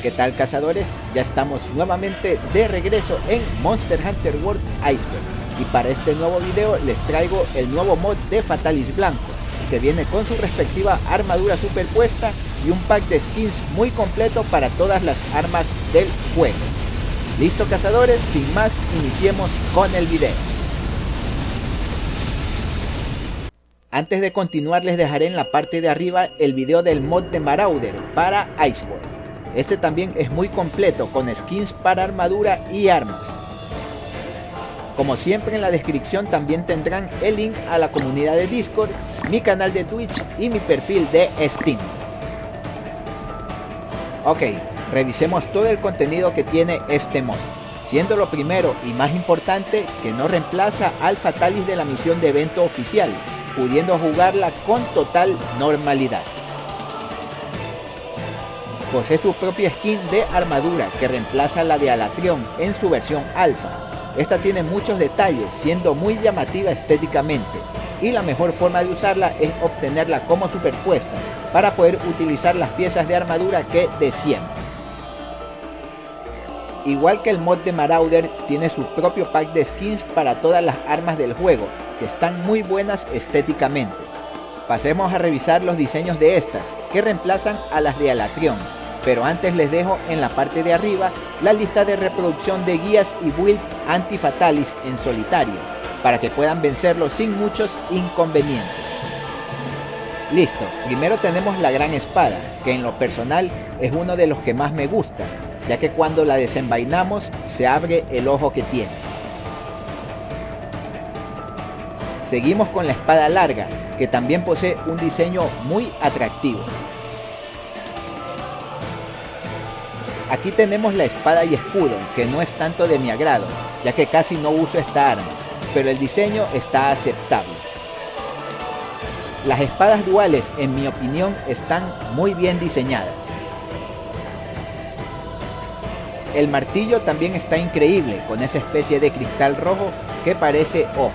¿Qué tal, cazadores? Ya estamos nuevamente de regreso en Monster Hunter World Iceberg, y para este nuevo video les traigo el nuevo mod de Fatalis Blanco, que viene con su respectiva armadura superpuesta y un pack de skins muy completo para todas las armas del juego. ¿Listo, cazadores? Sin más, iniciemos con el video. Antes de continuar, les dejaré en la parte de arriba el video del mod de Marauder para Iceborne. Este también es muy completo, con skins para armadura y armas. Como siempre, en la descripción también tendrán el link a la comunidad de Discord, mi canal de Twitch y mi perfil de Steam. Ok, revisemos todo el contenido que tiene este mod, siendo lo primero y más importante que no reemplaza al Fatalis de la misión de evento oficial, pudiendo jugarla con total normalidad. Posee su propia skin de armadura que reemplaza la de Alatreon en su versión alfa. Esta tiene muchos detalles, siendo muy llamativa estéticamente, y la mejor forma de usarla es obtenerla como superpuesta para poder utilizar las piezas de armadura que deseemos. Igual que el mod de Marauder, tiene su propio pack de skins para todas las armas del juego, que están muy buenas estéticamente. Pasemos a revisar los diseños de estas, que reemplazan a las de Alatreon, pero antes les dejo en la parte de arriba la lista de reproducción de guías y build anti-Fatalis en solitario, para que puedan vencerlo sin muchos inconvenientes. Listo, primero tenemos la gran espada, que en lo personal es uno de los que más me gusta, ya que cuando la desenvainamos se abre el ojo que tiene. Seguimos con la espada larga, que también posee un diseño muy atractivo. Aquí tenemos la espada y escudo, que no es tanto de mi agrado, ya que casi no uso esta arma, pero el diseño está aceptable. Las espadas duales, en mi opinión, están muy bien diseñadas. El martillo también está increíble, con esa especie de cristal rojo que parece ojo.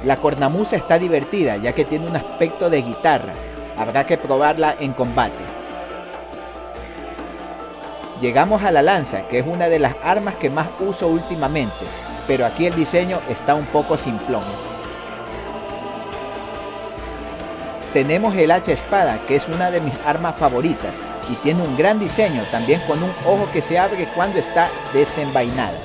La cornamusa está divertida, ya que tiene un aspecto de guitarra. Habrá que probarla en combate. Llegamos a la lanza, que es una de las armas que más uso últimamente, pero aquí el diseño está un poco simplón. Tenemos el hacha espada, que es una de mis armas favoritas, y tiene un gran diseño, también con un ojo que se abre cuando está desenvainada.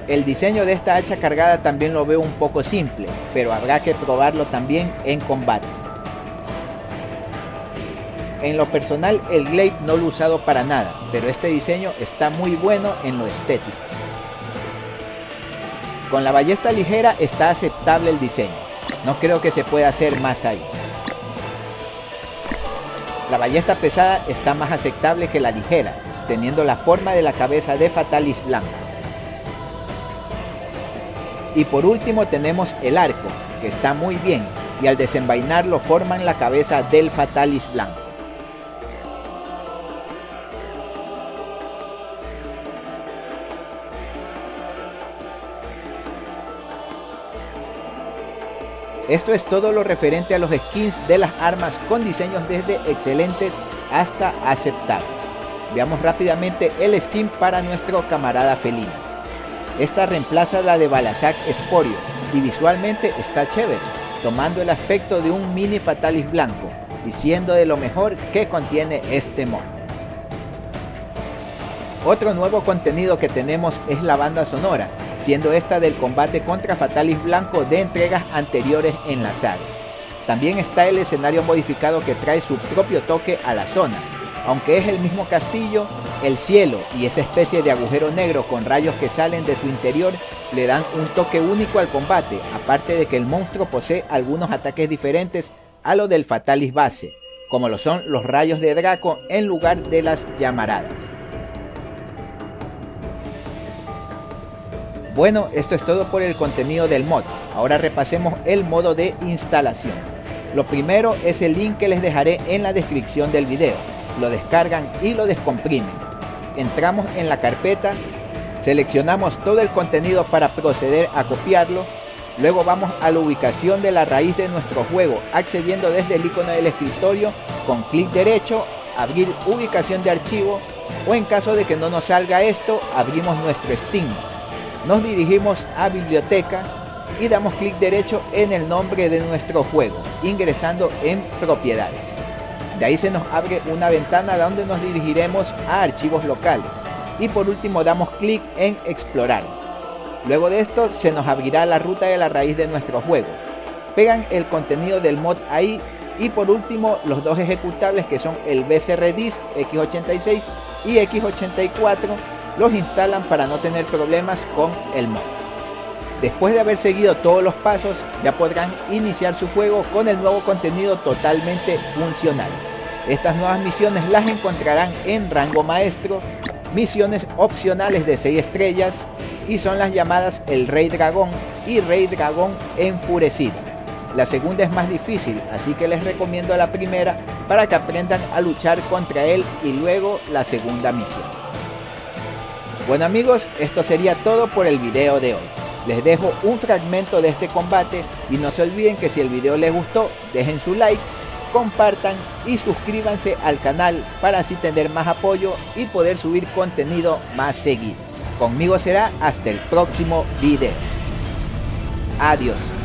El diseño de esta hacha cargada también lo veo un poco simple, pero habrá que probarlo también en combate. En lo personal, el glaive no lo he usado para nada, pero este diseño está muy bueno en lo estético. Con la ballesta ligera está aceptable el diseño, no creo que se pueda hacer más ahí. La ballesta pesada está más aceptable que la ligera, teniendo la forma de la cabeza de Fatalis Blanco. Y por último tenemos el arco, que está muy bien, y al desenvainarlo forman la cabeza del Fatalis Blanco. Esto es todo lo referente a los skins de las armas, con diseños desde excelentes hasta aceptables. Veamos rápidamente el skin para nuestro camarada felino. Esta reemplaza la de Balazak Sporio y visualmente está chévere, tomando el aspecto de un mini Fatalis Blanco y siendo de lo mejor que contiene este mod. Otro nuevo contenido que tenemos es la banda sonora, siendo esta del combate contra Fatalis Blanco de entregas anteriores en la saga. También está el escenario modificado, que trae su propio toque a la zona, aunque es el mismo castillo. El cielo y esa especie de agujero negro con rayos que salen de su interior le dan un toque único al combate, aparte de que el monstruo posee algunos ataques diferentes a lo del Fatalis base, como lo son los rayos de Draco en lugar de las llamaradas. Bueno, esto es todo por el contenido del mod. Ahora repasemos el modo de instalación. Lo primero es el link que les dejaré en la descripción del video. Lo descargan y lo descomprimen. Entramos en la carpeta, seleccionamos todo el contenido para proceder a copiarlo Luego vamos a la ubicación de la raíz de nuestro juego, accediendo desde el icono del escritorio con clic derecho, abrir ubicación de archivo, o en caso de que no nos salga esto, abrimos nuestro Steam. Nos dirigimos a biblioteca y damos clic derecho en el nombre de nuestro juego, ingresando en propiedades. De ahí se nos abre una ventana donde nos dirigiremos a archivos locales y por último damos clic en explorar. Luego de esto se nos abrirá la ruta de la raíz de nuestro juego. Pegan el contenido del mod ahí y por último los dos ejecutables, que son el BCRDIS x86 y x84, los instalan para no tener problemas con el mod. Después de haber seguido todos los pasos, ya podrán iniciar su juego con el nuevo contenido totalmente funcional. Estas nuevas misiones las encontrarán en rango maestro, misiones opcionales de 6 estrellas y son las llamadas el Rey Dragón y Rey Dragón Enfurecido. La segunda es más difícil, así que les recomiendo la primera para que aprendan a luchar contra él y luego la segunda misión. Bueno amigos, esto sería todo por el video de hoy. Les dejo un fragmento de este combate y no se olviden que si el video les gustó, dejen su like, compartan y suscríbanse al canal para así tener más apoyo y poder subir contenido más seguido. Conmigo será hasta el próximo video. Adiós.